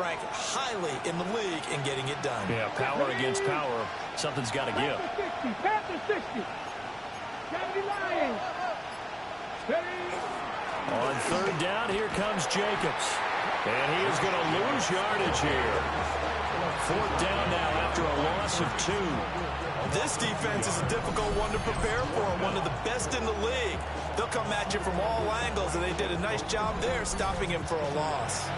rank highly in the league in getting it done. Yeah, power against power. Something's got to give. Panther 60. Gotta be lying. On third down, here comes Jacobs. And he is going to lose yardage here. Fourth down now after a loss of 2. This defense is a difficult one to prepare for, one of the best in the league. They'll come at you from all angles, and they did a nice job there stopping him for a loss.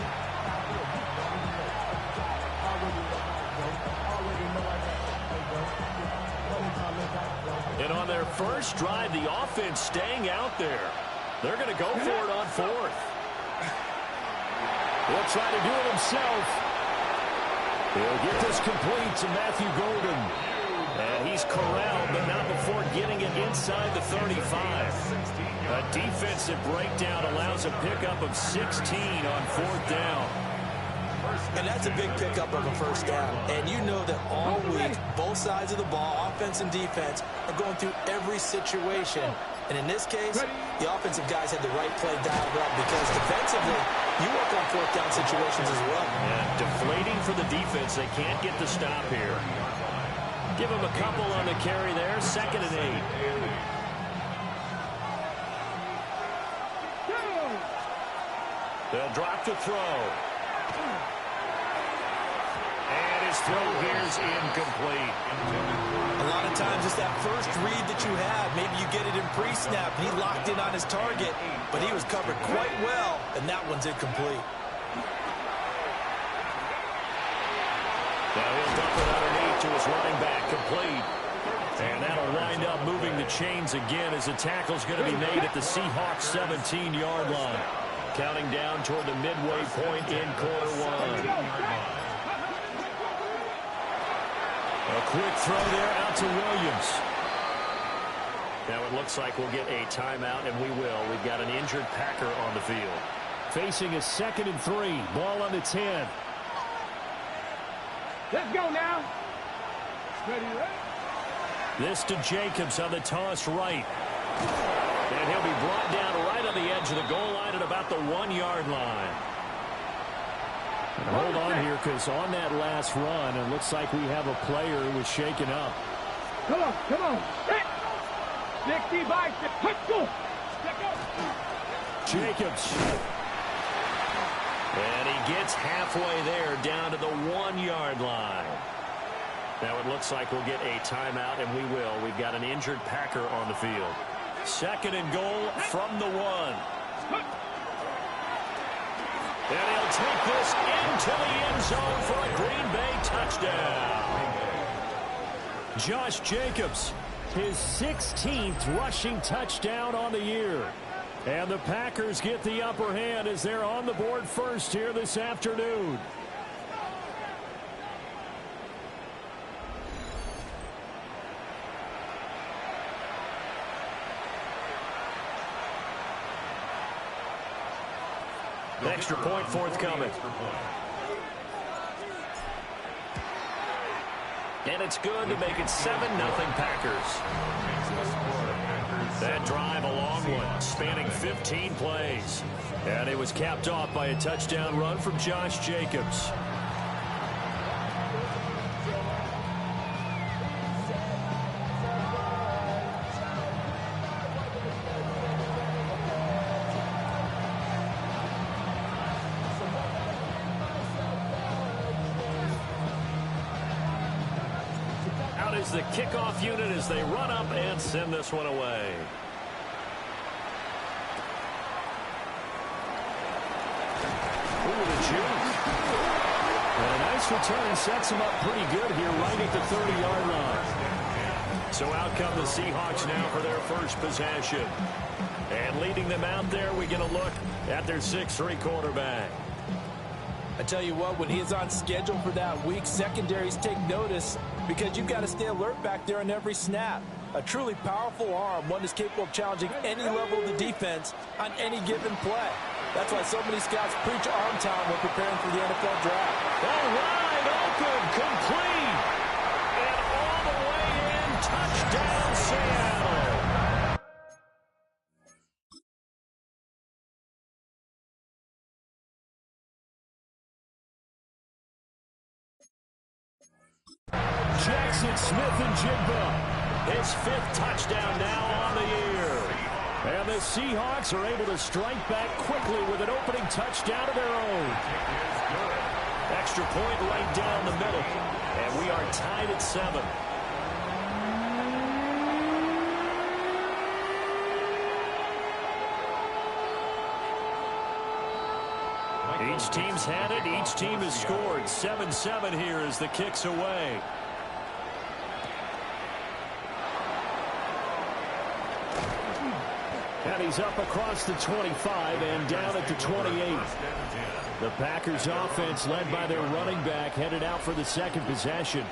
And on their first drive, the offense staying out there. They're going to go for it on fourth. He'll try to do it himself. He'll get this complete to Matthew Golden. And he's corralled, but not before getting it inside the 35. A defensive breakdown allows a pickup of 16 on fourth down. And that's a big pickup of a first down. And you know that all week, both sides of the ball, offense and defense, are going through every situation. And in this case, the offensive guys had the right play dialed up because defensively, you work on fourth down situations as well. And deflating for the defense. They can't get the stop here. Give him a couple on the carry there. 2nd and 8. They'll drop to throw. And his throw here is incomplete. A lot of times it's that first read that you have. Maybe you get it in pre-snap. He locked in on his target, but he was covered quite well, and that one's incomplete. Now he'll dump it underneath to his running back, complete. And that'll wind up moving the chains again as the tackle's going to be made at the Seahawks 17-yard line. Counting down toward the midway point in quarter 1. A quick throw there out to Williams. Now it looks like we'll get a timeout, and we will. We've got an injured Packer on the field. Facing a 2nd and 3. Ball on the 10. Let's go now. Ready, ready. This to Jacobs on the toss right. And he'll be brought down right on the edge of the goal line at about the 1-yard line. Hold on here, because on that last run, it looks like we have a player who was shaken up. Come on, come on. 60 by 6. Let's go. Let's go. Jacobs. And he gets halfway there down to the 1-yard line. Now it looks like we'll get a timeout, and we will. We've got an injured Packer on the field. 2nd and goal from the 1. And he'll take this into the end zone for a Green Bay touchdown. Josh Jacobs, his 16th rushing touchdown on the year. And the Packers get the upper hand as they're on the board first here this afternoon. Extra point forthcoming. And it's good to make it 7-0 Packers. That drive, a long one, spanning 15 plays. And it was capped off by a touchdown run from Josh Jacobs. Is the kickoff unit as they run up and send this one away. Ooh, the juke. And a nice return sets him up pretty good here right at the 30-yard line. So out come the Seahawks now for their first possession. And leading them out there, we get a look at their 6'3" quarterback. I tell you what, when he is on schedule for that week, secondaries take notice because you've got to stay alert back there on every snap. A truly powerful arm, one that's capable of challenging any level of the defense on any given play. That's why so many scouts preach arm talent when preparing for the NFL draft. All right, open, complete, and all the way in, touchdown, Seattle. Jackson Smith-Njigba. His 5th touchdown now on the year. And the Seahawks are able to strike back quickly with an opening touchdown of their own. Extra point right down the middle. And we are tied at 7. Each team's had it. Each team has scored. 7-7 here as the kick's away. And he's up across the 25 and down at the 28. The Packers offense led by their running back headed out for the 2nd possession.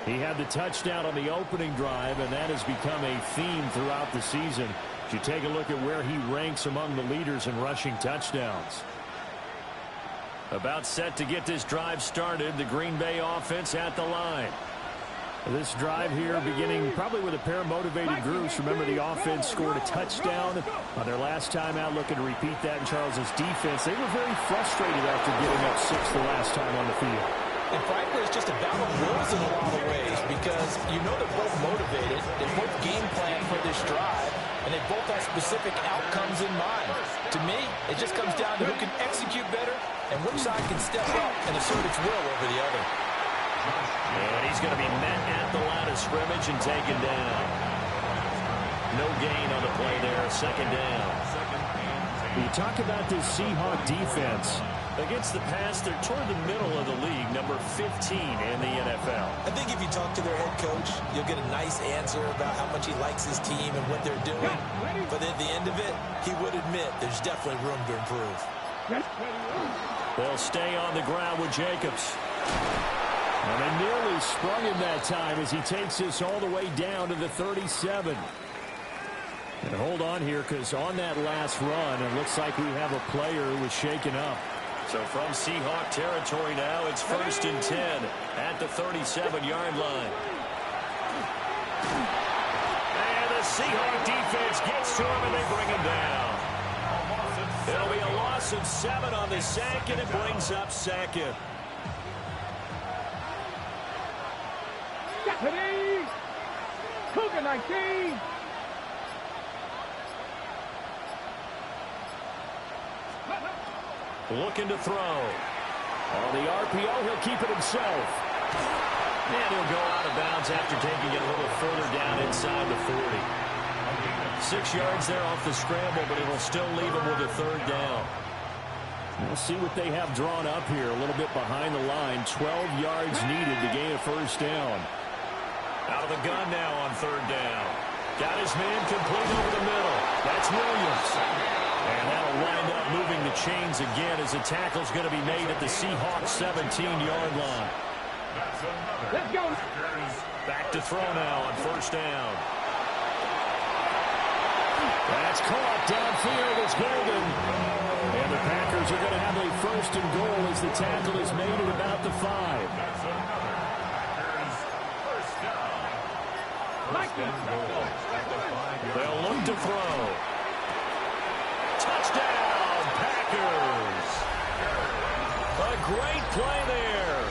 He had the touchdown on the opening drive, and that has become a theme throughout the season. If you take a look at where he ranks among the leaders in rushing touchdowns. About set to get this drive started. The Green Bay offense at the line. This drive here beginning probably with a pair of motivated groups. Remember, the offense scored a touchdown on their last time out. Looking to repeat that in Charles's defense. They were very frustrated after giving up 6 the last time on the field. And frankly, it's just a battle of wills in a lot of ways because you know they're both motivated. They both game plan for this drive, and they both have specific outcomes in mind. To me, it just comes down to who can execute better and which side can step up and assert its will over the other. And he's going to be met at the line of scrimmage and taken down. No gain on the play there. 2nd down. You talk about this Seahawk defense. Against the pass, they're toward the middle of the league, number 15 in the NFL. I think if you talk to their head coach, you'll get a nice answer about how much he likes his team and what they're doing. But at the end of it, he would admit there's definitely room to improve. They'll stay on the ground with Jacobs. And they nearly sprung him that time as he takes this all the way down to the 37. And hold on here, because on that last run, it looks like we have a player who was shaken up. So from Seahawk territory now, it's 1st and 10 at the 37-yard line. And the Seahawk defense gets to him, and they bring him down. It'll be a loss of 7 on the sack, and it brings up 2nd. Cougar 19. Looking to throw. On the RPO, he'll keep it himself. And he'll go out of bounds after taking it a little further down inside the 40. 6 yards there off the scramble, but it'll still leave him with a 3rd down. We'll see what they have drawn up here. A little bit behind the line. 12 yards needed to gain a 1st down. Out of the gun now on 3rd down. Got his man complete over the middle. That's Williams. And that'll wind up moving the chains again as the tackle's going to be made at the Seahawks 17-yard line. Let's go. Back to throw now on 1st down. That's caught downfield. It's Golden. And the Packers are going to have a 1st and goal as the tackle is made at about the 5. They'll look to throw. Touchdown, Packers. A great play there.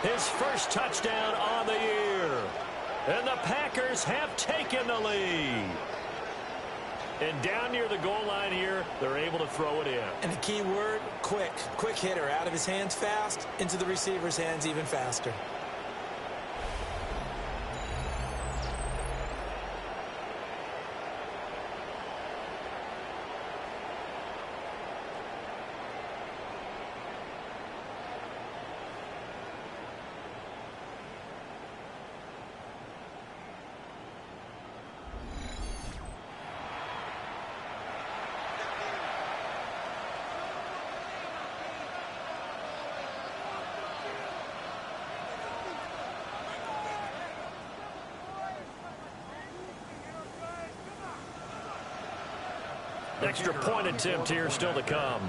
His 1st touchdown on the year. And the Packers have taken the lead. And down near the goal line here, they're able to throw it in. And the key word, quick. Quick hitter. Out of his hands fast, into the receiver's hands even faster. Extra point attempt here still to come.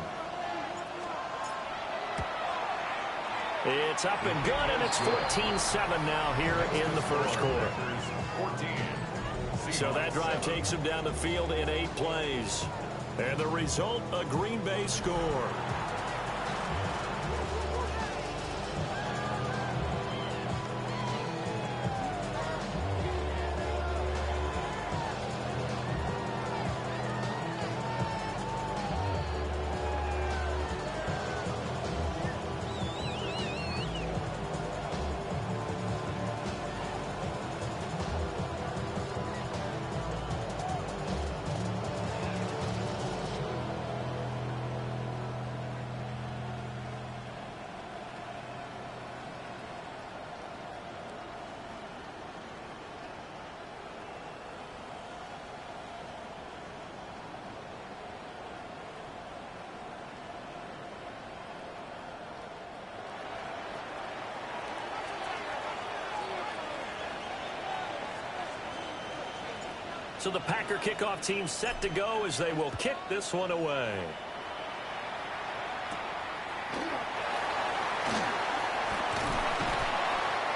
It's up and good, and it's 14-7 now here in the 1st quarter. So that drive takes him down the field in 8 plays. And the result, a Green Bay score. So the Packer kickoff team set to go as they will kick this one away.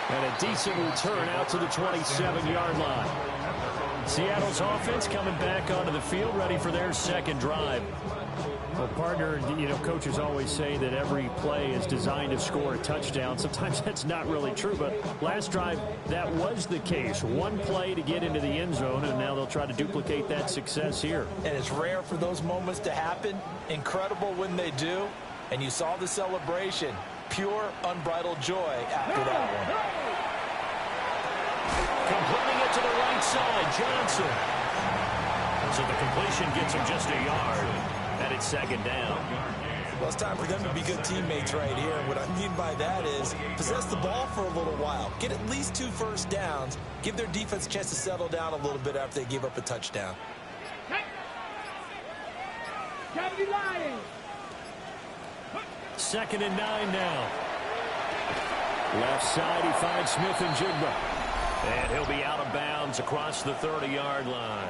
And a decent return out to the 27-yard line. Seattle's offense coming back onto the field, ready for their second drive. Well, partner, you know, coaches always say that every play is designed to score a touchdown. Sometimes that's not really true, but last drive, that was the case. One play to get into the end zone, and now they'll try to duplicate that success here. And it's rare for those moments to happen. Incredible when they do. And you saw the celebration. Pure, unbridled joy after that one. Completing it to the right side, Johnson. So the completion gets him just a yard, and it's second down. Well, it's time for them to be good teammates right here. And what I mean by that is possess the ball for a little while. Get at least 2 first downs. Give their defense a chance to settle down a little bit after they give up a touchdown. Second and 9 now. Left side, he finds Smith and Jigba. And he'll be out of bounds across the 30-yard line.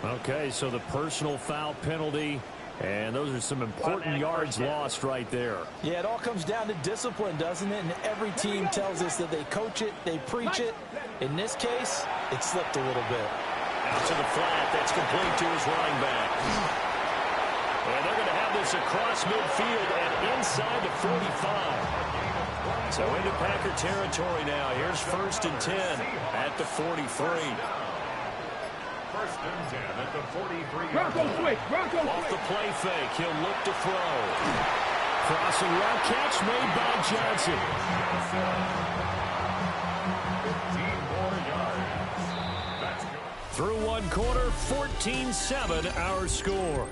Okay, so the personal foul penalty, and those are some important yards lost right there. Yeah, it all comes down to discipline, doesn't it? And every team tells us that they coach it, they preach it. In this case, it slipped a little bit. Out to the flat, that's complete to his running back. And they're going to have this across midfield and inside the 45. So into Packer territory now. Here's 1st and 10 at the 43. 1st and 10 at the 43. Bronco quick. Off the play fake, he'll look to throw. Crossing route catch made by Johnson. 15 more yards. That's good. Through one quarter, 14-7 our score.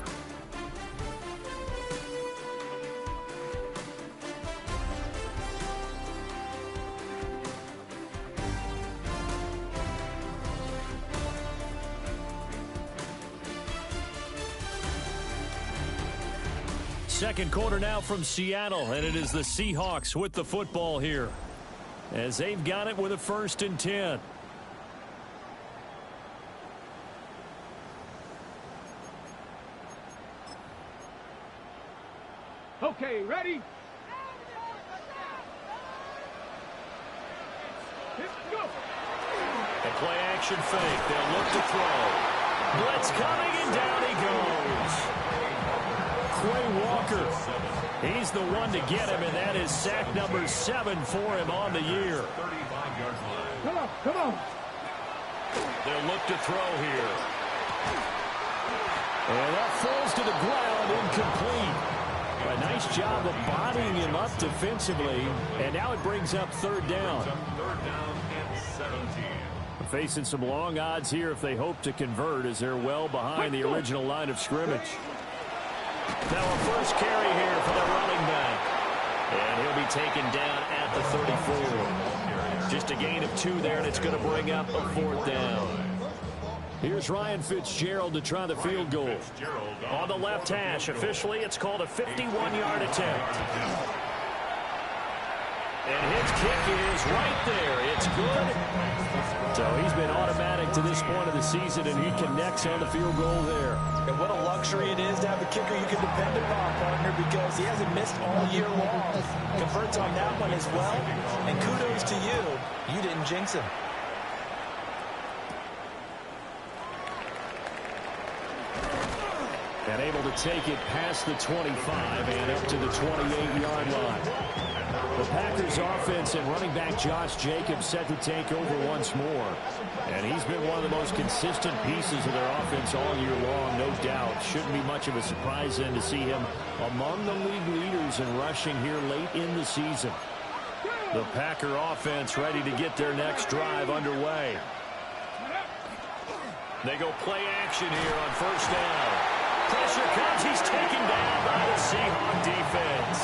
Second quarter now from Seattle, and it is the Seahawks with the football here as they've got it with a 1st and 10. Okay, ready? Let's go. A play action fake. They'll look to throw. Blitz coming, and down he goes. Quay Walker, he's the one to get him, and that is sack number 7 for him on the year. 35-yard line. Come on. They'll look to throw here. And that falls to the ground, incomplete. A nice job of bodying him up defensively, and now it brings up 3rd down. 3rd down and 17. Facing some long odds here if they hope to convert, as they're well behind the original line of scrimmage. Now a first carry here for the running back. And he'll be taken down at the 34. Just a gain of 2 there, and it's going to bring up a 4th down. Here's Ryan Fitzgerald to try the field goal. On the left hash, officially it's called a 51-yard attempt. And his kick is right there. It's good. So he's been automatic to this point of the season, and he connects on the field goal there. And what a luxury it is to have a kicker you can depend upon, partner, because he hasn't missed all year long. Converts on that one as well. And kudos to you. You didn't jinx him. And able to take it past the 25 and up to the 28-yard line. The Packers offense and running back Josh Jacobs set to take over once more. And he's been one of the most consistent pieces of their offense all year long, no doubt. Shouldn't be much of a surprise then to see him among the league leaders in rushing here late in the season. The Packer offense ready to get their next drive underway. They go play action here on 1st down. Pressure comes. He's taken down by the Seahawks defense.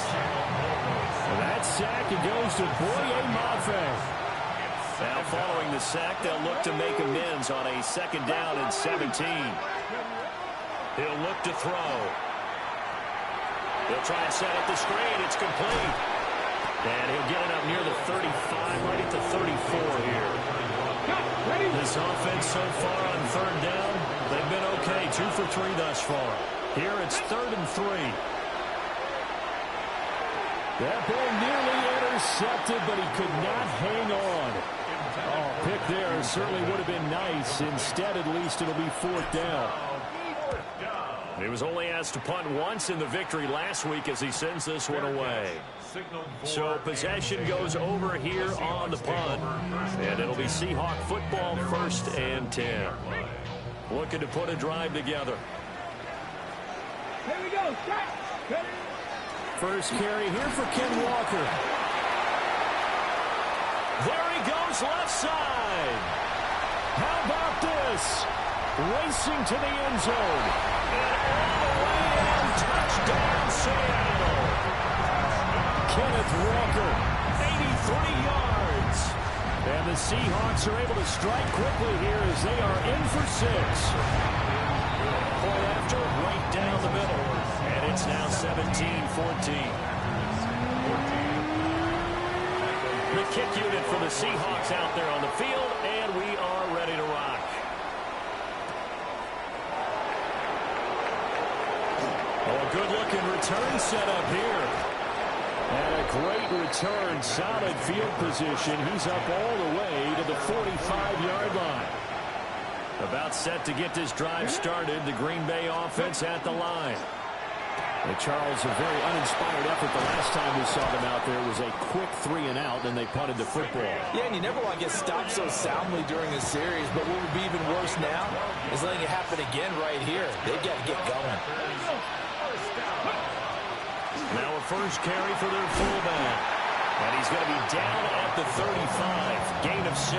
And that sack, it goes to Boye Mafe. Now following the sack, they'll look to make amends on a 2nd down and 17. He'll look to throw. He'll try and set up the screen. It's complete. And he'll get it up near the 35, right at the 34 here. This offense so far on third down, they've been okay. 2 for 3 thus far. Here it's 3rd and 3. That ball nearly intercepted, but he could not hang on. Oh, pick there certainly would have been nice. Instead, at least, it'll be 4th down. He was only asked to punt once in the victory last week as he sends this one away. So possession goes over here on the punt. And it'll be Seahawk football, 1st and 10. Looking to put a drive together. Here we go. First carry here for Ken Walker. There he goes, left side. How about this? Racing to the end zone. And all the way in, touchdown Seattle. Kenneth Walker, 83 yards. and the Seahawks are able to strike quickly here as they are in for 6. Point after, right down the middle, and it's now 17-14. The kick unit for the Seahawks out there on the field, and we are ready to rock. Oh, a good-looking return set up here. And a great return, solid field position. He's up all the way to the 45-yard line. About set to get this drive started, the Green Bay offense at the line. Charles, a very uninspired effort the last time we saw them out there was a quick 3-and-out, and they punted the football. Yeah, and you never want to get stopped so soundly during a series, but what would be even worse now is letting it happen again right here. They've got to get going. Now a first carry for their fullback. And he's going to be down at the 35. Gain of 7.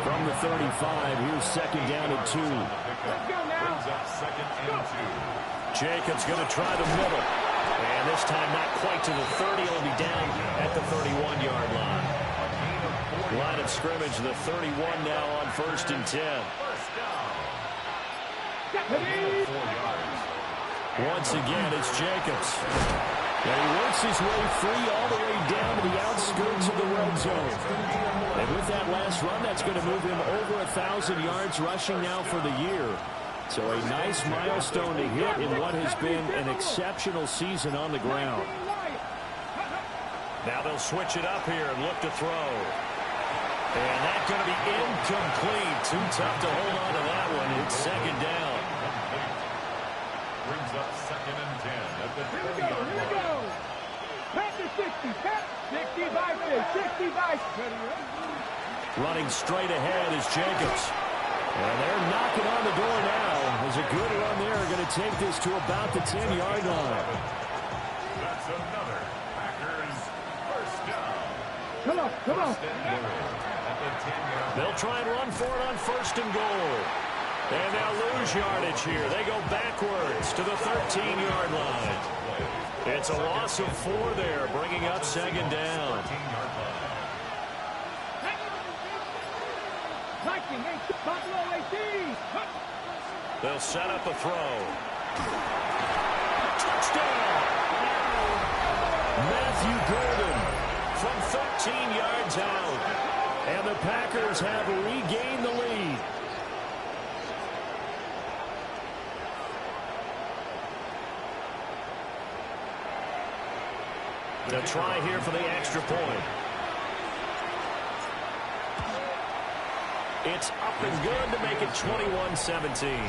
From the 35, here's 2nd down and 2. Let's go now. Jacobs going to try the middle. And this time not quite to the 30. He'll be down at the 31-yard line. Line of scrimmage, the 31 now on 1st and 10. Once again, it's Jacobs. And he works his way free all the way down to the outskirts of the red zone. And with that last run, that's going to move him over 1,000 yards rushing now for the year. So a nice milestone to hit in what has been an exceptional season on the ground. Now they'll switch it up here and look to throw. And that's going to be incomplete. Too tough to hold on to that one. It's 2nd down. Brings up 2nd and 10 at the 30-yard line. Here we go. Pat to 60. Pat 60 by 50. Running straight ahead is Jacobs. And they're knocking on the door now. There's a good run there. Going to take this to about the 10-yard line. That's another Packers first down. Come on. At the 10-yard line. They'll try and run for it on 1st and goal. And they'll lose yardage here. They go backwards to the 13-yard line. It's a loss of 4 there, bringing up 2nd down. They'll set up a throw. Touchdown! Matthew Golden From 13 yards out. and the Packers have regained the lead. They'll try here for the extra point. It's up and good to make it 21-17.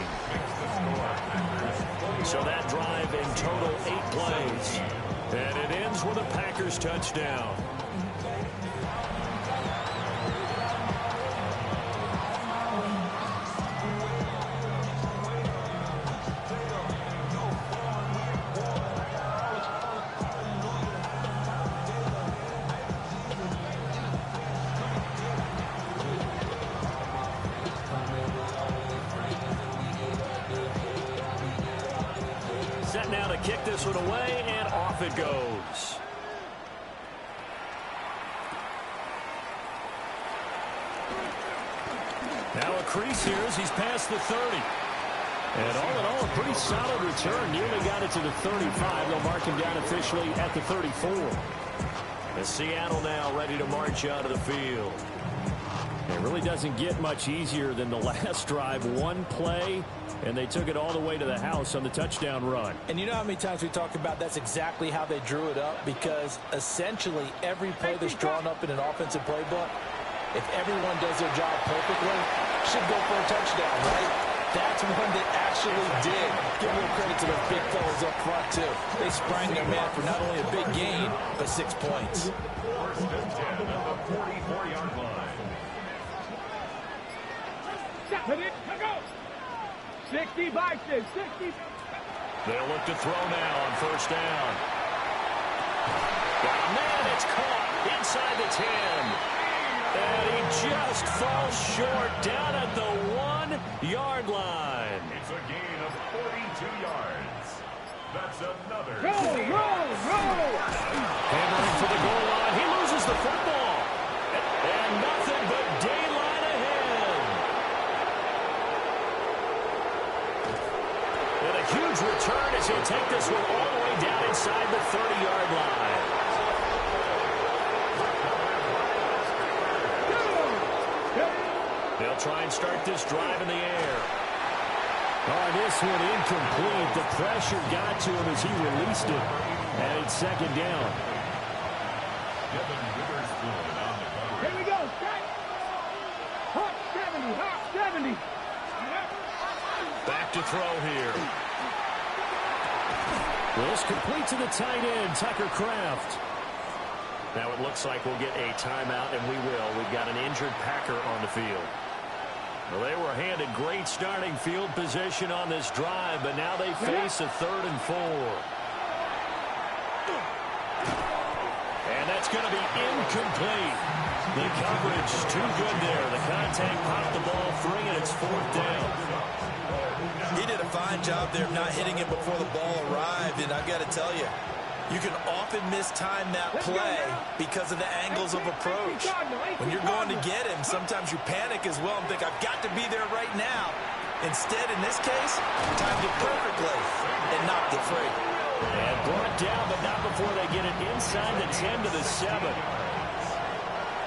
So that drive in total 8 plays. And it ends with a Packers touchdown. Set now to kick this one away, and off it goes. Now a crease here as he's past the 30. And all in all, a pretty solid return. Nearly got it to the 35. They'll mark him down officially at the 34. And Seattle now ready to march out of the field. It really doesn't get much easier than the last drive. One play, and they took it all the way to the house on the touchdown run. And you know how many times we talk about that's exactly how they drew it up? Because essentially every play that's drawn up in an offensive playbook, if everyone does their job perfectly, should go for a touchdown, right? That's one that actually did. Give a little credit to those big fellas up front, too. They sprang their man for not only a big gain, but 6 points. First and 10 at the 44-yard line. 60 Vikings, 60. They'll look to throw now on first down. Got a man, it's caught inside the 10. And he just falls short down at the 1-yard line. It's a gain of 42 yards. That's another. Roll! Hammering for the goal line. He loses the football. And nothing but daylight ahead. And a huge return as he'll take this one all the way down inside the 30-yard line. They'll try and start this drive in the air. Oh, this one incomplete. The pressure got to him as he released it. And it's second down. Here we go, strike. Hawk 70. Back to throw here. Well, it's complete to the tight end, Tucker Kraft. Now it looks like we'll get a timeout, and we will. We've got an injured Packer on the field. Well, they were handed great starting field position on this drive, but now they face a 3rd and 4. And that's going to be incomplete. The coverage too good there. The contact popped the ball free, and it's 4th down. He did a fine job there of not hitting it before the ball arrived, and I've got to tell you, you can often mistime that play because of the angles of approach. When you're going to get him, sometimes you panic as well and think, I've got to be there right now. Instead, in this case, timed it perfectly and knocked it free. And brought down, but not before they get it inside the 10 to the 7.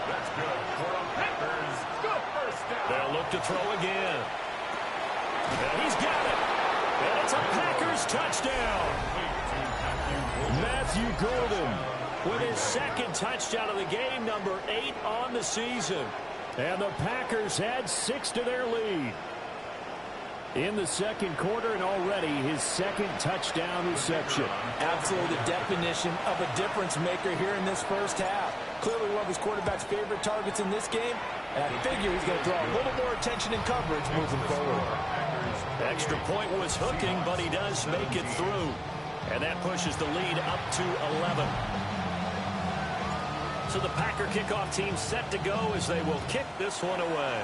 That's good for a Packers. First down. They'll look to throw again. And he's got it. And it's a Packers touchdown. Matthew Golden with his second touchdown of the game, number 8 on the season. And the Packers had 6 to their lead. In the second quarter, and already his second touchdown reception. Absolutely the definition of a difference maker here in this first half. Clearly one of his quarterback's favorite targets in this game. And I figure he's going to draw a little more attention and coverage moving forward. Extra point was hooking, but he does make it through. And that pushes the lead up to 11. So the Packer kickoff team set to go as they will kick this one away.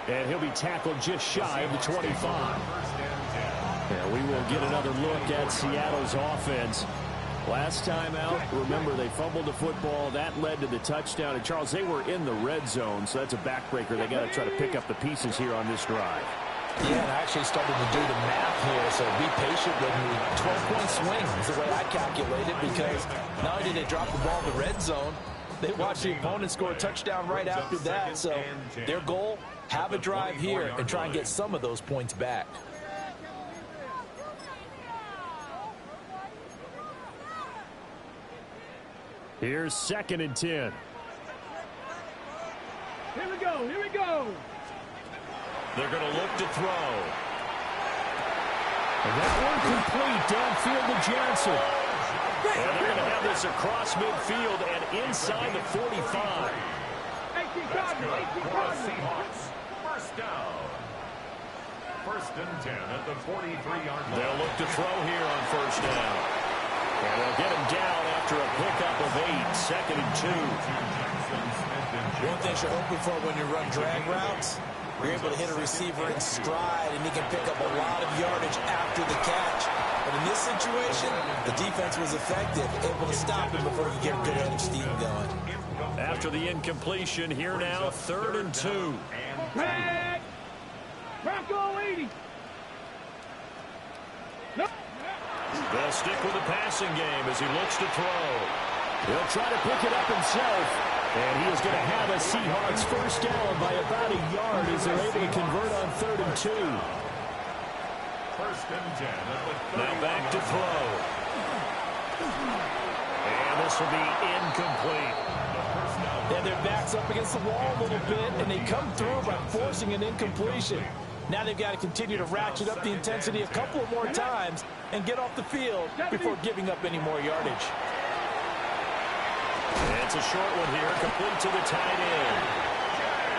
And he'll be tackled just shy of the 25. Yeah, we will get another look at Seattle's offense. Last time out, remember, they fumbled the football. That led to the touchdown. And, Charles, they were in the red zone, so that's a backbreaker. They got to try to pick up the pieces here on this drive. Yeah, and I actually started to do the math here, so be patient with me. 12-point swing is the way I calculate it, because not only did they drop the ball in the red zone, they watched the opponent score a touchdown right after that. So their goal, have a drive here and try and get some of those points back. Here's 2nd and 10. Here we go. They're going to look to throw. And that one complete downfield to Johnson. And they're going to have this across midfield and inside the 45. That's good for the Seahawks. First down. 1st and 10 at the 43-yard line. They'll look to throw here on first down. And they'll get him down after a pickup of 8. 2nd and 2. One thing you're hoping for when you run drag routes, you're able to hit a receiver in stride, and he can pick up a lot of yardage after the catch. But in this situation, the defense was effective, able to stop him before he could get a good head of steam going. After the incompletion, here now, 3rd and 2. Red. Bronco 80. No. They'll stick with the passing game as he looks to throw. He'll try to pick it up himself. And he is going to have a Seahawks first down by about a yard as they're able to convert on 3rd and 2. First and 10 at the 30. Now back to throw. And this will be incomplete. Yeah, their back's up against the wall a little bit, and they come through by forcing an incompletion. Now they've got to continue to ratchet up the intensity a couple of more times and get off the field before giving up any more yardage. It's a short one here, complete to the tight end.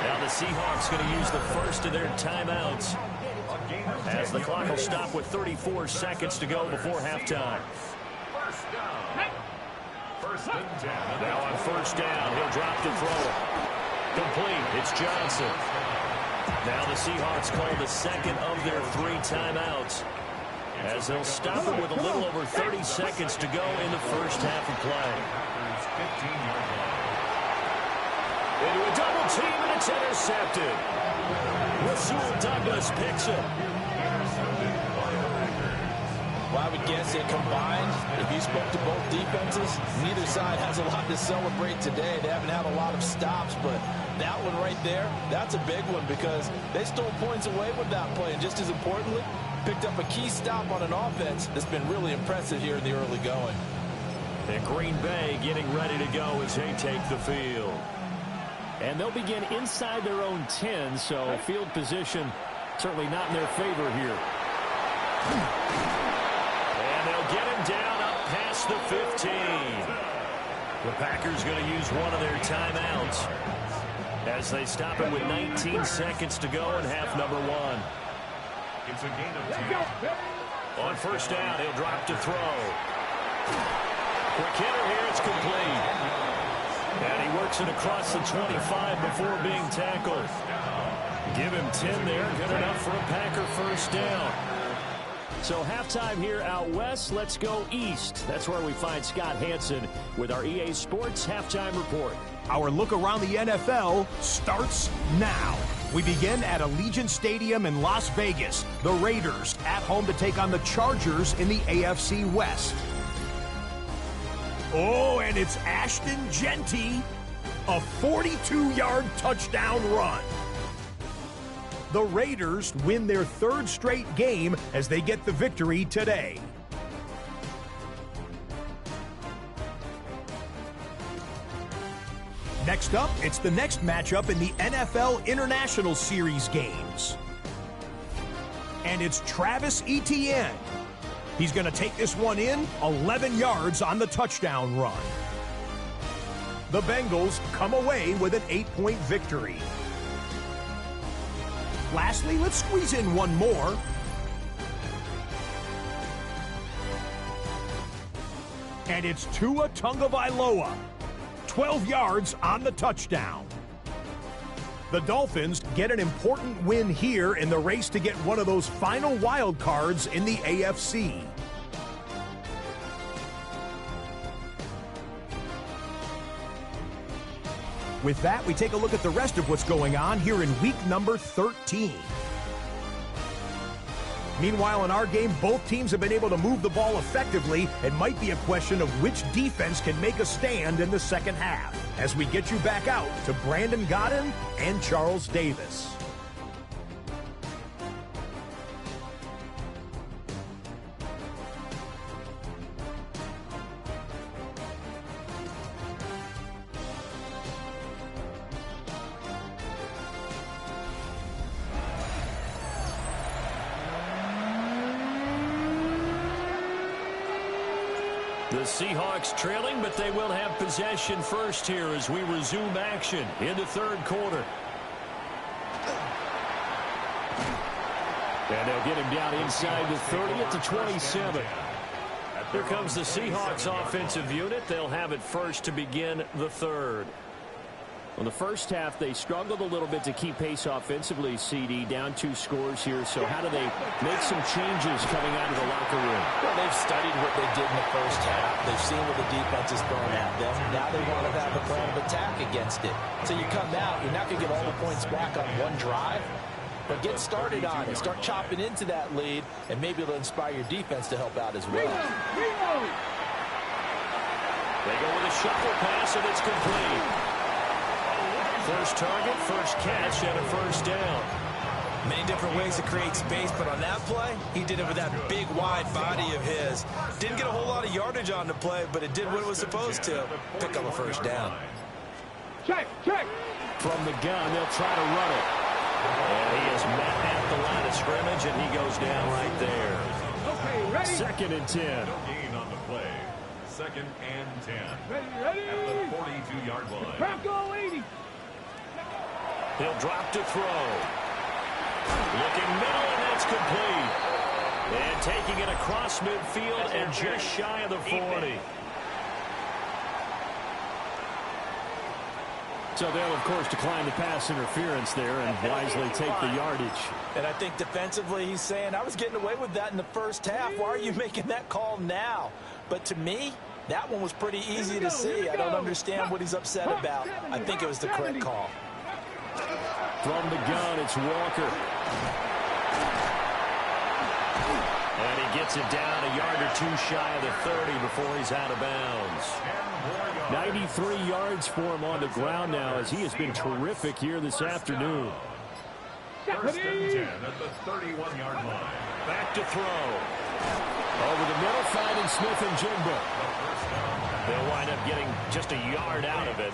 Now the Seahawks going to use the first of their timeouts as the clock will stop with 34 seconds to go before halftime. First down. First and 10. Now on first down, he'll drop to throw it. Complete. It's Johnson. Now the Seahawks call the second of their 3 timeouts as they'll stop it with a little over 30 seconds to go in the first half of play. 15-yard line. Into a double team, and it's intercepted. Rasul Douglas picks it. Well, I would guess it combined. If you spoke to both defenses, neither side has a lot to celebrate today. They haven't had a lot of stops, but that one right there, that's a big one because they stole points away with that play. And just as importantly, picked up a key stop on an offense that's been really impressive here in the early going. And Green Bay getting ready to go as they take the field. And they'll begin inside their own 10, so field position certainly not in their favor here. And they'll get him down up past the 15. The Packers going to use one of their timeouts as they stop it with 19 seconds to go in half number 1. It's a gain of 10. On first down, he'll drop to throw. Quick hitter here, it's complete. And he works it across the 25 before being tackled. Give him 10 there, good enough for a Packer first down. So halftime here out west, let's go east. That's where we find Scott Hansen with our EA Sports Halftime Report. Our look around the NFL starts now. We begin at Allegiant Stadium in Las Vegas. The Raiders at home to take on the Chargers in the AFC West. Oh, and it's Ashton Genty, a 42-yard touchdown run. The Raiders win their 3rd straight game as they get the victory today. Next up, it's the next matchup in the NFL International Series games. And it's Travis Etienne. He's going to take this one in, 11 yards on the touchdown run. The Bengals come away with an 8-point victory. Lastly, let's squeeze in one more. And it's Tua Tagovailoa. 12 yards on the touchdown. The Dolphins get an important win here in the race to get one of those final wild cards in the AFC. With that, we take a look at the rest of what's going on here in week number 13. Meanwhile, in our game, both teams have been able to move the ball effectively. It might be a question of which defense can make a stand in the second half. As we get you back out to Brandon Godden and Charles Davis. The Seahawks trailing, but they will have possession first here as we resume action in the 3rd quarter. And they'll get him down inside the 30 at the 27. Here comes the Seahawks offensive unit. They'll have it first to begin the 3rd. Well, the first half, they struggled a little bit to keep pace offensively, CD, down 2 scores here. So how do they make some changes coming out of the locker room? Well, they've studied what they did in the first half. They've seen what the defense is throwing at them. Now they want to have a plan of attack against it. So you come out, you're not going to get all the points back on one drive, But get started on it. Start chopping into that lead, and maybe it'll inspire your defense to help out as well. They go with a shuffle pass, and it's complete. First target, first catch, and a first down. Many different ways to create space, but on that play, he did it with that big, wide body of his. Didn't get a whole lot of yardage on the play, but it did what it was supposed to. Pick up a first down. Check. From the gun, they'll try to run it. And he is met at the line of scrimmage, and he goes down right there. Okay, ready? 2nd and 10. No gain on the play. 2nd and 10. Ready? At the 42-yard line. Bronco 80. He'll drop to throw. Looking middle, and that's complete. And taking it across midfield and just shy of the 40. So they'll, of course, decline the pass interference there and wisely take the yardage. And I think defensively he's saying, I was getting away with that in the first half. Why are you making that call now? But to me, that one was pretty easy to see. I don't understand what he's upset about. I think it was the correct call. From the gun, it's Walker. And he gets it down a yard or two shy of the 30 before he's out of bounds. 93 yards for him on the ground now, as he has been terrific here this afternoon. 1st and 10 at the 31-yard line. Back to throw. Over the middle, finding Smith and Jigba. They'll wind up getting just a yard out of it,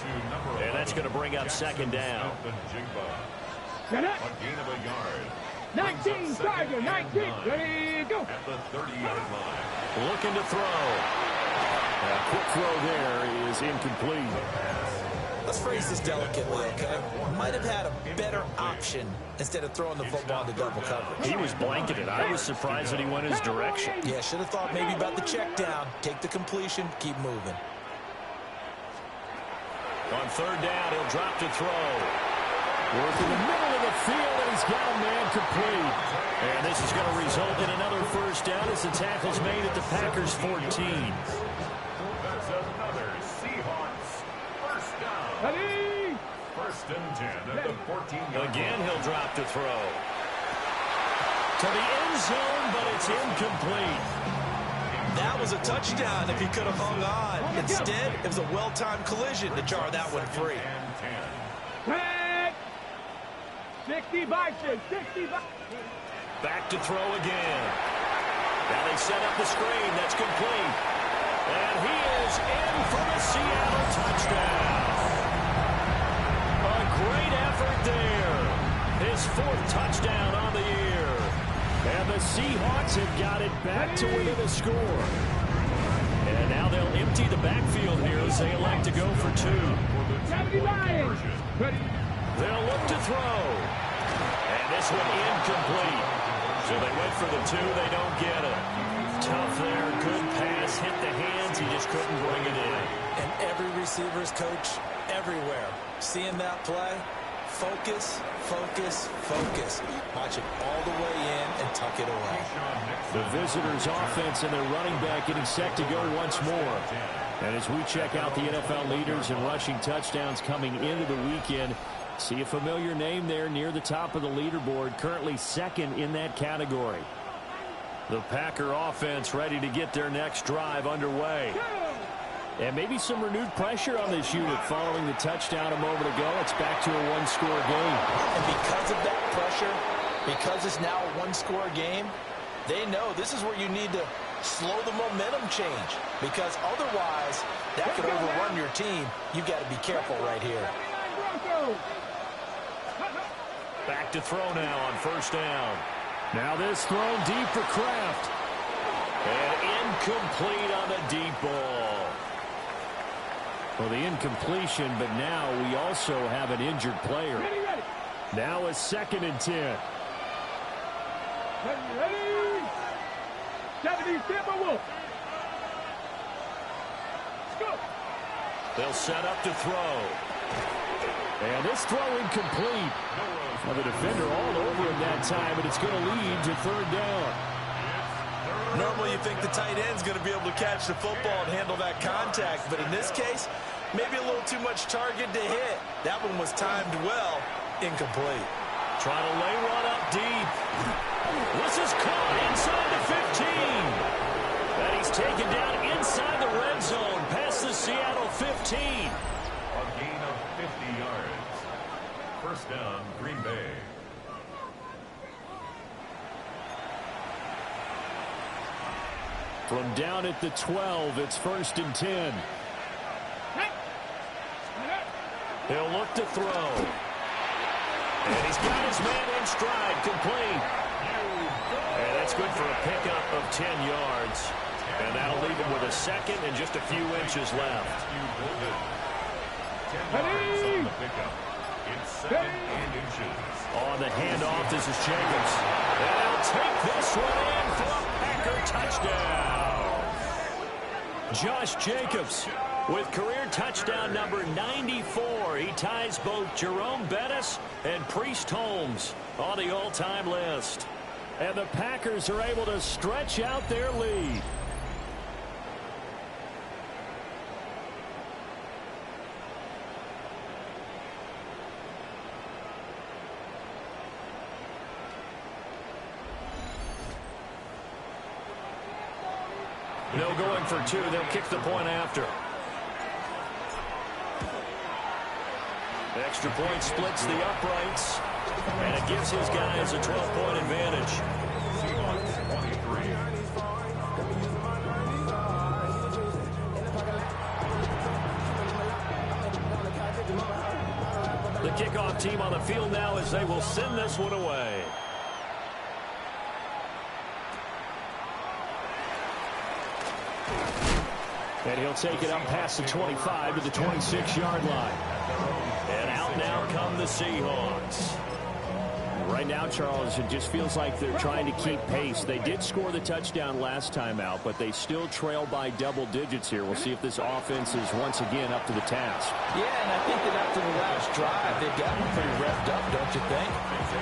and that's going to bring up 2nd down. Set up. A gain of a yard. 19, Tiger, 19. Ready, go. At the 30-yard line. Looking to throw. A quick throw there is incomplete. Let's phrase this delicately, okay? Might have had a better option instead of throwing the football into double coverage. He was blanketed. I was surprised that he went his direction. Yeah, should have thought maybe about the check down. Take the completion, keep moving. On 3rd down, he'll drop to throw. Work in the middle of the field, and he's got a man complete. And this is going to result in another first down as the tackle's made at the Packers' 14. That's another Seahawks first down. Ready. 1st and 10 at the 14-yard line. Again, he'll drop to throw. To the end zone, but it's incomplete. That was a touchdown if he could have hung on. Instead, it was a well-timed collision to jar that one free. 65, 65. Back to throw again. Now they set up the screen. That's complete. And he is in for the Seattle touchdown. A great effort there. His 4th touchdown on the year. And the Seahawks have got it back to within a score. And now they'll empty the backfield here as they elect to go for 2. 79. Ready. They'll look to throw. And this one incomplete. So they went for the 2. They don't get it. Tough there. Good pass. Hit the hands. He just couldn't bring it in. And every receiver's coach everywhere. Seeing that play, focus, focus, focus. Watch it all the way in and tuck it away. The visitors' offense and their running back getting set to go once more. And as we check out the NFL leaders in rushing touchdowns coming into the weekend, see a familiar name there near the top of the leaderboard, currently 2nd in that category. The Packer offense ready to get their next drive underway. And maybe some renewed pressure on this unit following the touchdown a moment ago. It's back to a 1-score game. And because of that pressure, because it's now a 1-score game, they know this is where you need to slow the momentum change. Because otherwise, that could overrun your team. You've got to be careful right here. Back to throw now on 1st down. Now this thrown deep for Kraft. And incomplete on the deep ball. Well, the incompletion, but now we also have an injured player. Now a 2nd and 10. Ready. 70, Timberwolf. Go. They'll set up to throw. And this throw incomplete. Well, the defender all over him that time, and it's going to lead to 3rd down. Normally you think the tight end's going to be able to catch the football and handle that contact, but in this case, maybe a little too much target to hit. That one was timed well, incomplete. Trying to lay one up deep. This is caught inside the 15. And he's taken down inside the red zone past the Seattle 15. A gain of 50 yards. First down, Green Bay. From down at the 12, it's 1st and 10. He'll look to throw. And he's got his man in stride, complete. And that's good for a pickup of 10 yards. And that'll leave him with a second and just a few inches left. 10 yards on the pickup. It's 7 inches. On the handoff, this is Jacobs. And he'll take this one in for a Packer touchdown. Josh Jacobs with career touchdown number 94. He ties both Jerome Bettis and Priest Holmes on the all-time list. And the Packers are able to stretch out their lead. No going for two. They'll kick the point after. The extra point splits the uprights, and it gives his guys a 12-point advantage. Seahawks 23. The kickoff team on the field now as they will send this one away. And he'll take it up past the 25 to the 26-yard line. And out now come the Seahawks. Right now, Charles, it just feels like they're trying to keep pace. They did score the touchdown last time out, but they still trail by double digits here. We'll see if this offense is once again up to the task. Yeah, and I think that after the last drive, they've gotten pretty revved up, don't you think?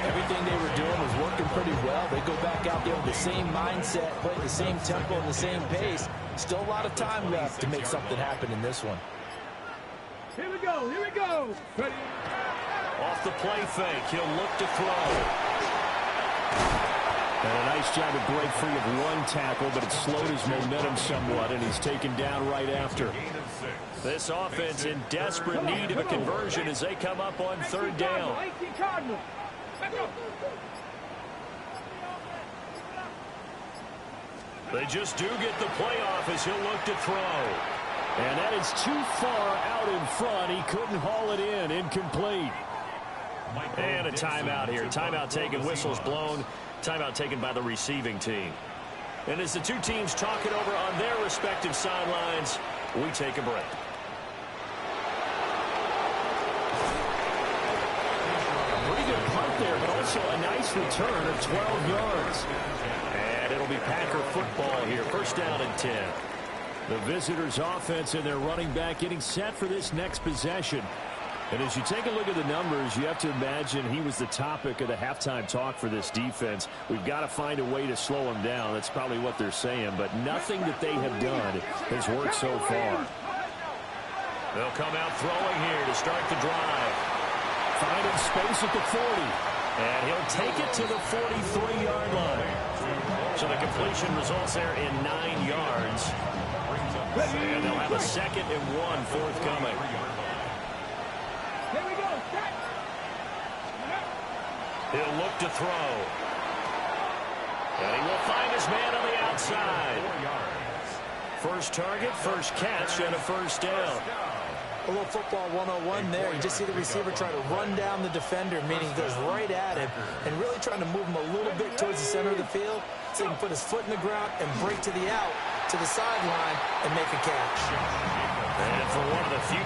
Everything they were doing was working pretty well. They go back out there with the same mindset, play the same tempo and the same pace. Still a lot of time left to make something happen in this one. Here we go. Here we go. Ready. Off the play fake, he'll look to throw. And a nice job to break free of one tackle, but it slowed his momentum somewhat, and he's taken down right after. This offense in desperate need of a conversion as they come up on 3rd down. They just do get the playoff as he'll look to throw. And that is too far out in front. He couldn't haul it in. Incomplete. And a timeout here. Timeout taken, whistles blown. Timeout taken by the receiving team. And as the two teams talk it over on their respective sidelines, we take a break. A pretty good punt there, but also a nice return of 12 yards. And it'll be Packer football here. 1st down and 10. The visitors' offense and their running back getting set for this next possession. And as you take a look at the numbers, you have to imagine he was the topic of the halftime talk for this defense. We've got to find a way to slow him down. That's probably what they're saying, but nothing that they have done has worked so far. They'll come out throwing here to start the drive. Finding space at the 40. And he'll take it to the 43-yard line. So the completion results there in 9 yards. And they'll have a 2nd and 1 forthcoming. Here we go. He'll look to throw. And he will find his man on the outside. First target, first catch, and a 1st down. A little football 101 there. You just see the receiver try to run down the defender, meaning he goes right at him, and really trying to move him a little bit towards the center of the field so he can put his foot in the ground and break to the out, to the sideline, and make a catch. And for one of the few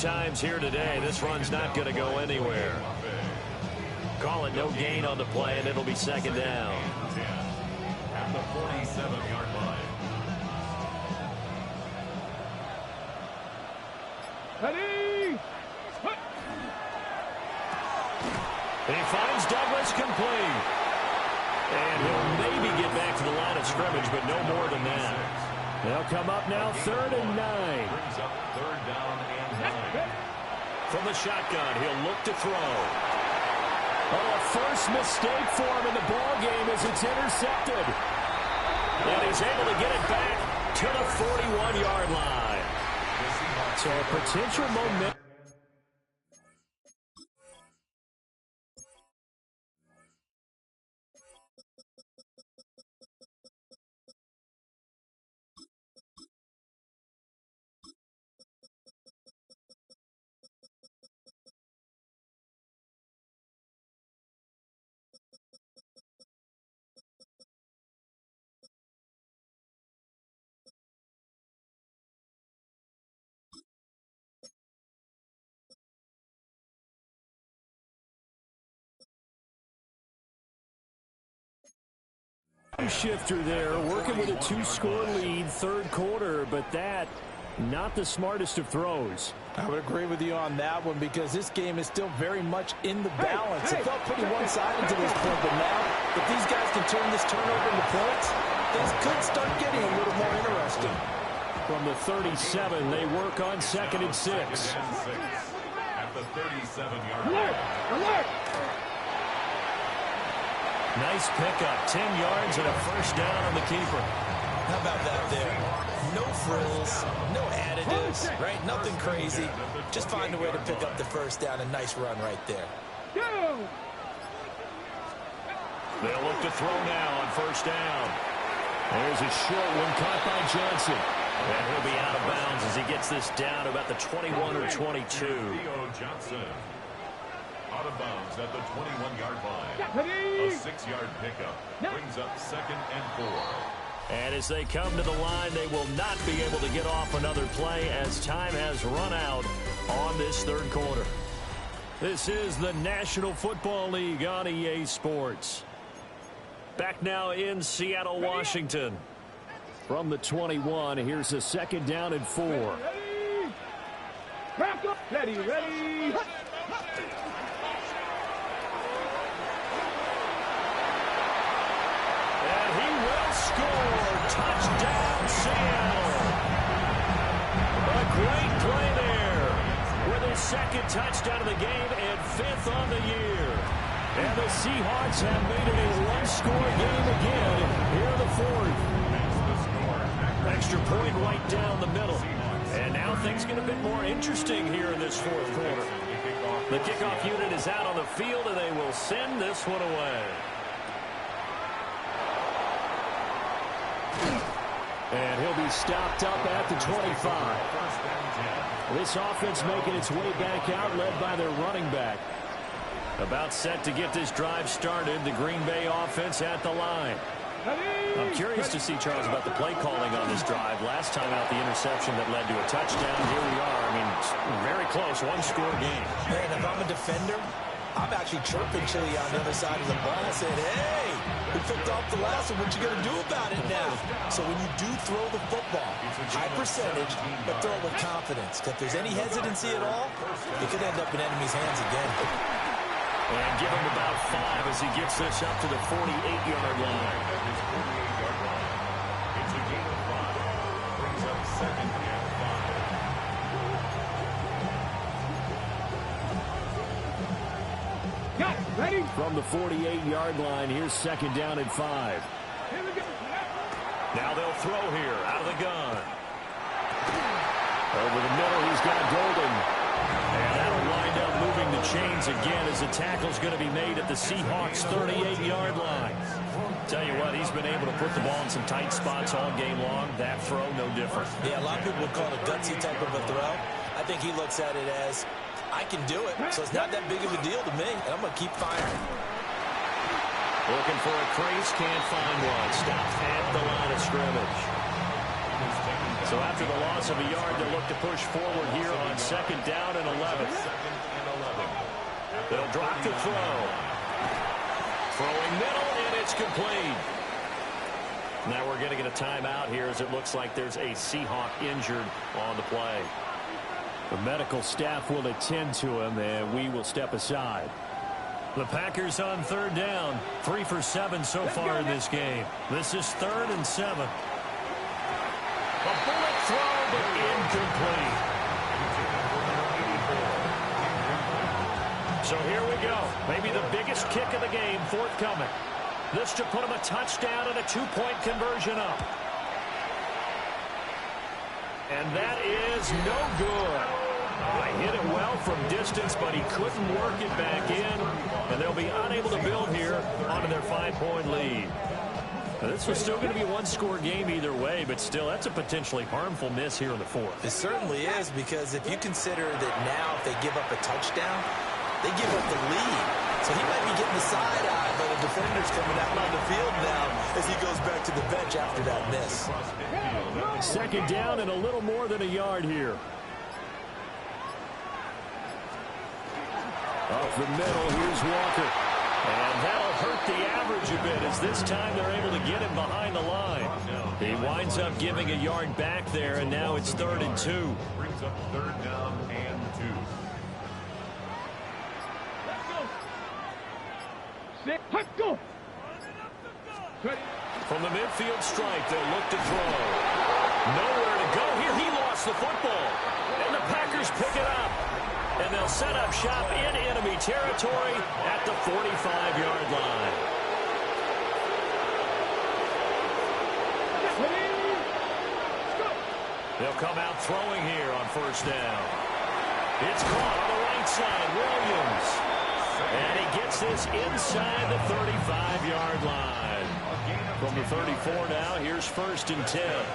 Times here today. This run's not going to go anywhere. Call it no gain on the play, and it'll be second down. At the 47-yard line. Ready? And he finds Douglas complete. And he'll maybe get back to the line of scrimmage, but no more than that. They'll come up now 3rd and 9. Brings up 3rd down and 9. From the shotgun, he'll look to throw. Oh, a first mistake for him in the ball game as it's intercepted. And he's able to get it back to the 41-yard line. So a potential momentum. Shifter there, working with a 2-score lead, 3rd quarter, but that, not the smartest of throws. I would agree with you on that one because this game is still very much in the balance. It felt pretty one-sided to this point, but now, if these guys can turn this turnover into points, things could start getting a little more interesting. From the 37, they work on 2nd and 6. At the 37-yard line. Alert! Alert! Nice pickup, 10 yards and a first down on the keeper. How about that there? No frills, no additives, right? Nothing crazy. Just find a way to pick up the first down. A nice run right there. Go! They'll look to throw now on first down. There's a short one caught by Johnson. And he'll be out of bounds as he gets this down about the 21 or 22. Theo Johnson. Out of bounds at the 21-yard line. Ready? A 6-yard pickup brings up 2nd and 4. And as they come to the line, they will not be able to get off another play as time has run out on this 3rd quarter. This is the National Football League on EA Sports. Back now in Seattle, Washington. From the 21, here's a 2nd down and 4. Ready? Crack up! Ready, ready! Touchdown, Seattle. A great play there with his 2nd touchdown of the game and 5th on the year. And the Seahawks have made it a 1-score game again here in the 4th. Extra point right down the middle. And now things get a bit more interesting here in this 4th quarter. The kickoff unit is out on the field, and they will send this one away. And he'll be stopped up at the 25. This offense making its way back out, led by their running back. About set to get this drive started, the Green Bay offense at the line. I'm curious to see, Charles, about the play calling on this drive. Last time out, the interception that led to a touchdown. Here we are. I mean, very close, 1-score game. Man, if I'm a defender, I'm actually chirping Chili on the other side of the ball and saying, hey, we picked off the last one. What you going to do about it now? So when you do throw the football, high percentage, but throw it with confidence. If there's any hesitancy at all, it could end up in enemy's hands again. And give him about 5 as he gets this up to the 48-yard line. It's a gain of 5. Brings up 2nd and 5. Got it. Ready? From the 48-yard line, here's 2nd down and 5. Here we go. Now they'll throw here out of the gun. Over the middle, he's got Golden. And that'll wind up moving the chains again as the tackle's going to be made at the Seahawks' 38-yard line. Tell you what, he's been able to put the ball in some tight spots all game long. That throw, no different. Yeah, a lot of people would call it a gutsy type of a throw. I think he looks at it as, I can do it, so it's not that big of a deal to me, and I'm going to keep firing. Looking for a crease, can't find one. Stopped at the line of scrimmage. So after the loss of a yard, they'll look to push forward here on 2nd down and 11. They'll drop to throw. Throwing middle, and it's complete. Now we're going to get a timeout here as it looks like there's a Seahawk injured on the play. The medical staff will attend to him, and we will step aside. The Packers on 3rd down. 3 for 7 so far in this game. This is 3rd and 7. A bullet throw, but incomplete. So here we go. Maybe the biggest kick of the game forthcoming. This to put him a touchdown and a 2-point conversion up. And that is no good. Hit it well from distance, but he couldn't work it back in. And they'll be unable to build here onto their 5-point lead. Now, this was still going to be a one-score game either way, but still, that's a potentially harmful miss here in the 4th. It certainly is, because if you consider that now if they give up a touchdown, they give up the lead. So he might be getting the side eye, but the defender's coming out on the field now as he goes back to the bench after that miss. 2nd down and a little more than a yard here. Up the middle, here's Walker. And that'll hurt the average a bit, as this time they're able to get him behind the line. He winds up giving a yard back there, and now it's 3rd and 2. Brings up 3rd down and 2. Let's go. From the midfield stripe, they'll look to throw. Nowhere to go here. He lost the football. And the Packers pick it up. And they'll set up shop in enemy territory at the 45-yard line. They'll come out throwing here on 1st down. It's caught on the right side. Williams. And he gets this inside the 35-yard line. From the 34 now, here's 1st and 10.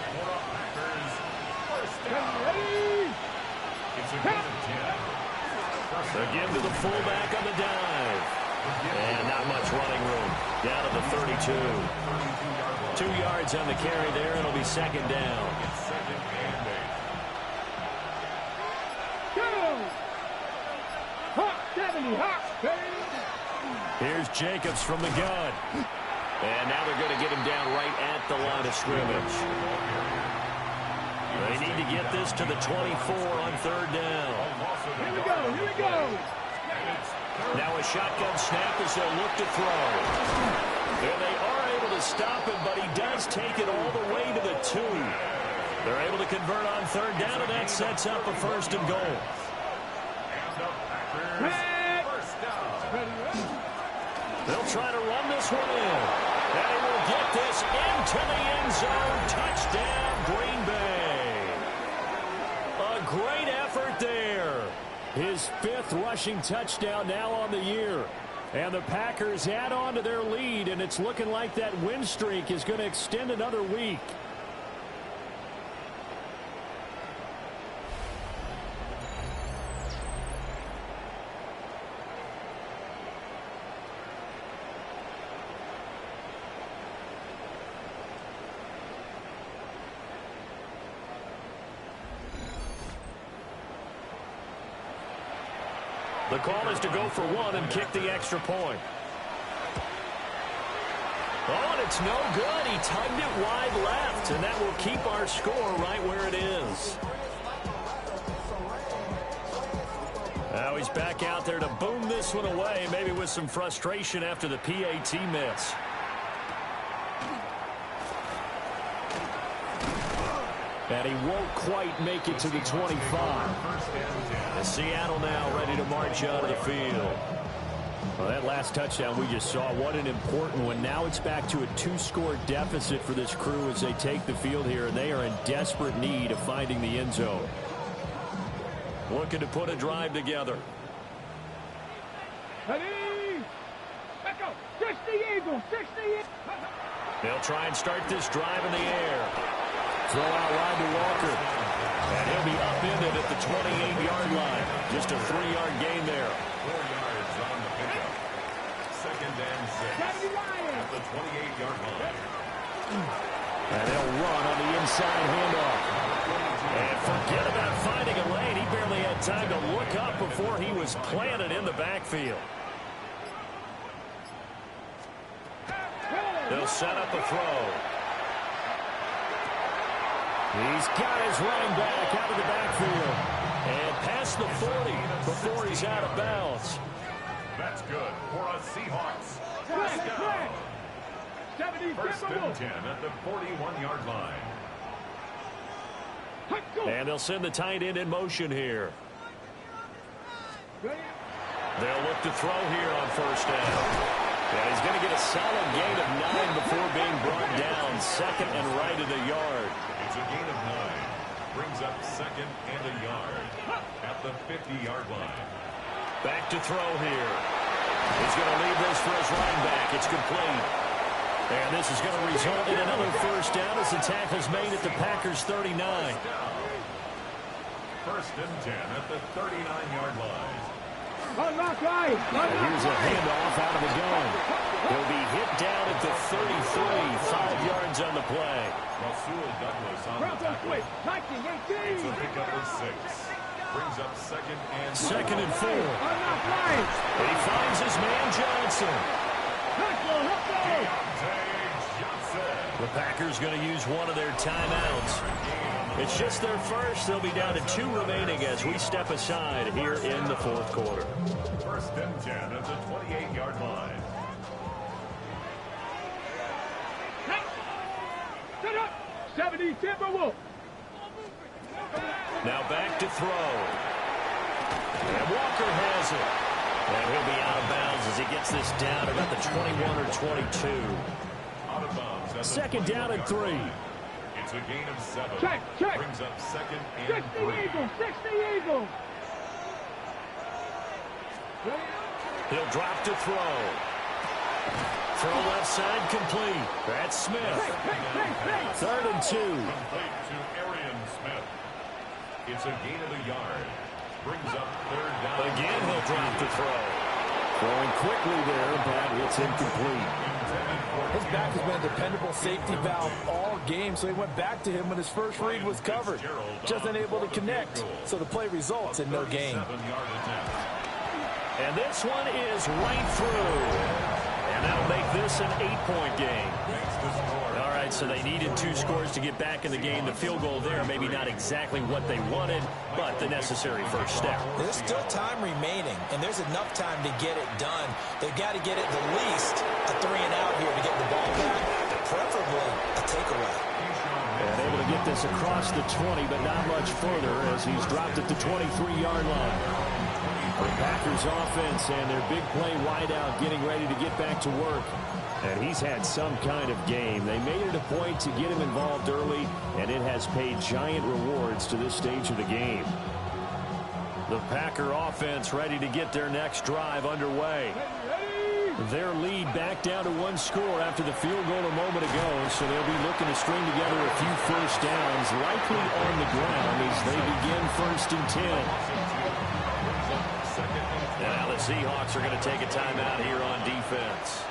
Again to the fullback on the dive. And not much running room. Down to the 32. 2 yards on the carry there. It'll be 2nd down. Here's Jacobs from the gun. And now they're going to get him down right at the line of scrimmage. They need to get this to the 24 on 3rd down. Here we go, here we go. Now a shotgun snap as they'll look to throw. And they are able to stop him, but he does take it all the way to the 2. They're able to convert on 3rd down, and that sets up a 1st and goal. They'll try to run this one in. And he will get this into the end zone. Touchdown, Green Bay. A great effort there. His 5th rushing touchdown now on the year. And the Packers add on to their lead, and it's looking like that win streak is going to extend another week. The call is to go for 1 and kick the extra point. Oh, and it's no good. He tugged it wide left, and that will keep our score right where it is. Now he's back out there to boom this one away, maybe with some frustration after the PAT miss. And he won't quite make it to the 25. And Seattle now ready to march out of the field. Well, that last touchdown we just saw, what an important one. Now it's back to a 2-score deficit for this crew as they take the field here, and they are in desperate need of finding the end zone. Looking to put a drive together. Ready? Back up. 60 Eagles. 60 Eagles. They'll try and start this drive in the air. Throw out wide to Walker. And he'll be upended at the 28-yard line. Just a 3-yard gain there. 4 yards on the pickup. 2nd and 6 at the 28-yard line. And they'll run on the inside handoff. And forget about finding a lane. He barely had time to look up before he was planted in the backfield. They'll set up a throw. He's got his running back out of the backfield. And past the 40 before he's out of bounds. That's good for a Seahawks. First down. First and 10 at the 41-yard line. And they'll send the tight end in motion here. They'll look to throw here on first down. And he's going to get a solid gain of 9 before being brought down. Second and right at a yard. It's a gain of 9. Brings up second and a yard at the 50-yard line. Back to throw here. He's going to leave this for his running back. It's complete. And this is going to result in another first down as the tackle's made at the Packers' 39. First and 10 at the 39-yard line. And here's a handoff out of the gun. He'll be hit down at the 33, 5 yards on the play. Rasul Douglas on the tackle. It's a pickup of 6. Brings up second and 4. And he finds his man Johnson. The Packers going to use one of their timeouts. It's just their first. They'll be down to 2 remaining as we step aside here in the fourth quarter. First and 10 at the 28-yard line. Now back to throw. And Walker has it. And he'll be out of bounds as he gets this down about the 21 or 22. Out of bounds. Second down and 3. It's a gain of 7. Check. Brings up second and 3. 60 Eagles. He'll drop to throw. Throw left side complete. That's Smith. Third and 2. Complete to Arian Smith. It's a gain of a yard. Brings up third down. Again, he'll drop to throw. Throwing quickly there, but it's incomplete. His back has been a dependable safety valve all game, so he went back to him when his first read was covered. Just unable to connect, so the play results in no gain. And this one is right through. And that'll make this an 8-point game. All right, so they needed 2 scores to get back in the game. The field goal there, maybe not exactly what they wanted, but the necessary first step. There's still time remaining, and there's enough time to get it done. They've got to get it the least a 3-and-out here to get the ball back, preferably a takeaway. And able to get this across the 20, but not much further as he's dropped at the 23-yard line. The Packers offense and their big play wideout getting ready to get back to work. And he's had some kind of game. They made it a point to get him involved early, and it has paid giant rewards to this stage of the game. The Packer offense ready to get their next drive underway. Their lead back down to 1 score after the field goal a moment ago, so they'll be looking to string together a few first downs, likely on the ground as they begin first and 10. Now the Seahawks are going to take a timeout here on defense.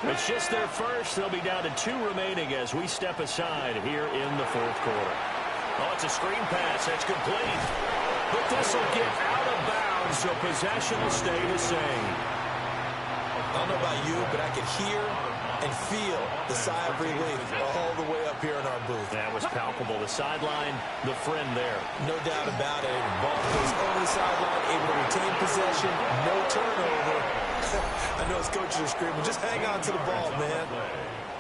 It's just their first. They'll be down to 2 remaining as we step aside here in the fourth quarter. Oh, it's a screen pass. That's complete. But this will get out of bounds, so possession will stay the same. I don't know about you, but I could hear and feel the sigh of relief all the way up here in our booth. That was palpable. The sideline, the friend there. No doubt about it. Ball goes over the sideline, able to retain possession, no turnover. I know his coaches are screaming, just hang on to the ball, man.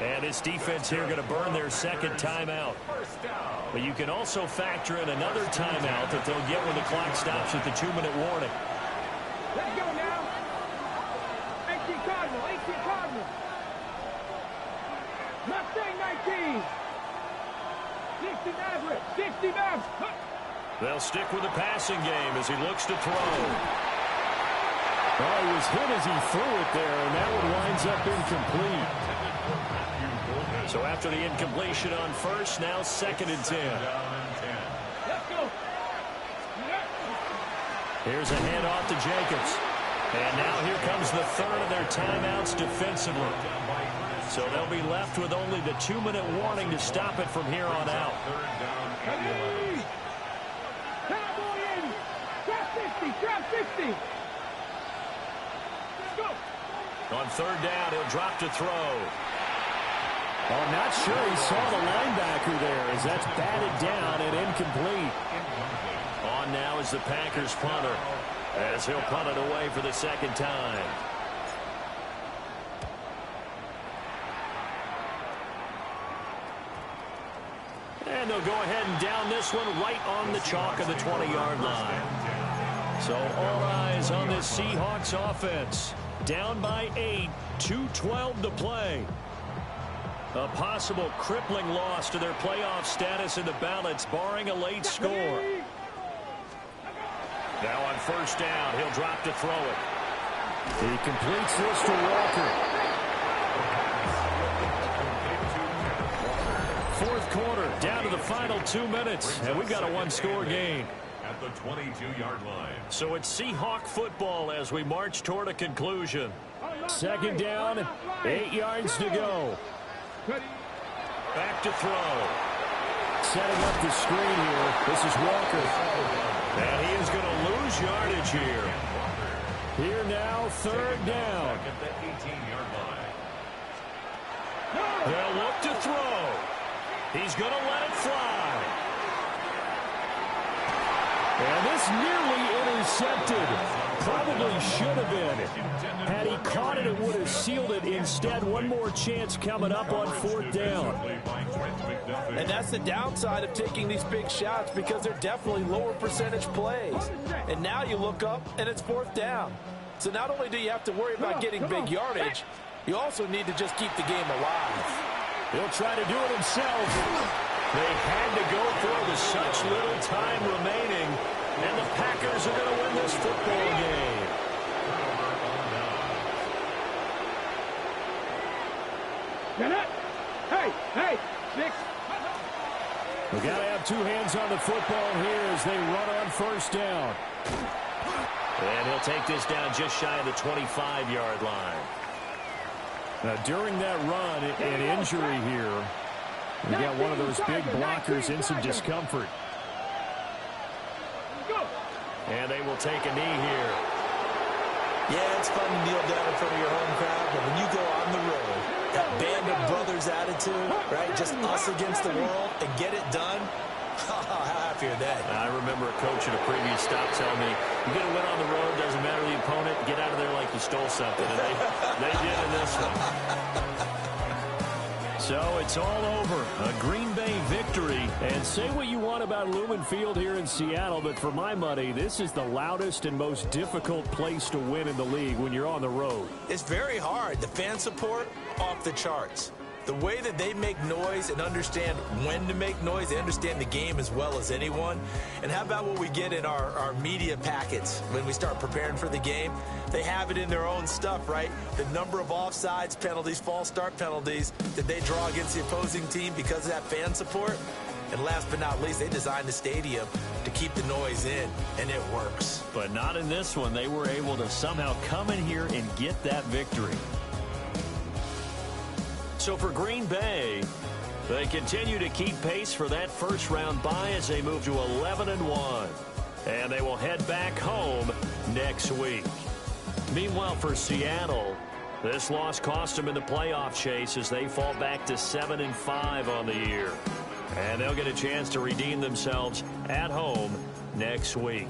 And this defense here going to burn their second timeout. But you can also factor in another timeout that they'll get when the clock stops at the 2-minute warning. Let's go now. 18 Cardinal. Mustang 19. 60 Maverick. 60 Maverick. They'll stick with the passing game as he looks to throw. Oh, he was hit as he threw it there, and that one winds up incomplete. So after the incompletion on first, now second and 10. Let's go. Here's a handoff to Jacobs. And now here comes the third of their timeouts defensively. So they'll be left with only the 2-minute warning to stop it from here on out. Cowboy 80. Trap 60. Trap 60. Go. On third down, he'll drop to throw. Oh, I'm not sure he saw the linebacker there as that's batted down and incomplete. On now is the Packers punter as he'll punt it away for the second time. And they'll go ahead and down this one right on the chalk of the 20-yard line. So all eyes on this Seahawks offense. Down by 8, 2:12 to play. A possible crippling loss to their playoff status in the balance, barring a late score. Now on first down, he'll drop to throw it. He completes this to Walker. Fourth quarter, down to the final 2 minutes, and we've got a one-score game. At the 22-yard line. So it's Seahawk football as we march toward a conclusion. Second down, 8 yards to go. Back to throw. Setting up the screen here. This is Walker. And he is going to lose yardage here. Here now, third down. At the 18-yard line. They'll look to throw. He's going to let it fly. And this nearly intercepted. Probably should have been. Had he caught it, it would have sealed it. Instead, one more chance coming up on fourth down. And that's the downside of taking these big shots because they're definitely lower percentage plays. And now you look up, and it's fourth down. So not only do you have to worry about getting big yardage, you also need to just keep the game alive. He'll try to do it himself. They had to go for it with such little time remaining, and the Packers are going to win this football game. Hey, 6. We got to have two hands on the football here as they run on first down. And he'll take this down just shy of the 25-yard line. Now, during that run, an injury here. We got one of those big blockers in some discomfort. And they will take a knee here. Yeah, it's fun to kneel down in front of your home crowd, but when you go on the road, that band of brothers attitude, right, just us against the world, and get it done, how happy are they? I remember a coach at a previous stop telling me, you get a win on the road, doesn't matter the opponent, get out of there like you stole something. And they did in this one. So it's all over. A Green Bay victory. And say what you want about Lumen Field here in Seattle, but for my money, this is the loudest and most difficult place to win in the league when you're on the road. It's very hard. The fan support, off the charts. The way that they make noise and understand when to make noise, they understand the game as well as anyone. And how about what we get in our media packets when we start preparing for the game? They have it in their own stuff, right? The number of offsides penalties, false start penalties that they draw against the opposing team because of that fan support. And last but not least, they designed the stadium to keep the noise in, and it works. But not in this one. They were able to somehow come in here and get that victory. So for Green Bay, they continue to keep pace for that first-round bye as they move to 11-1. And they will head back home next week. Meanwhile, for Seattle, this loss cost them in the playoff chase as they fall back to 7-5 on the year. And they'll get a chance to redeem themselves at home next week.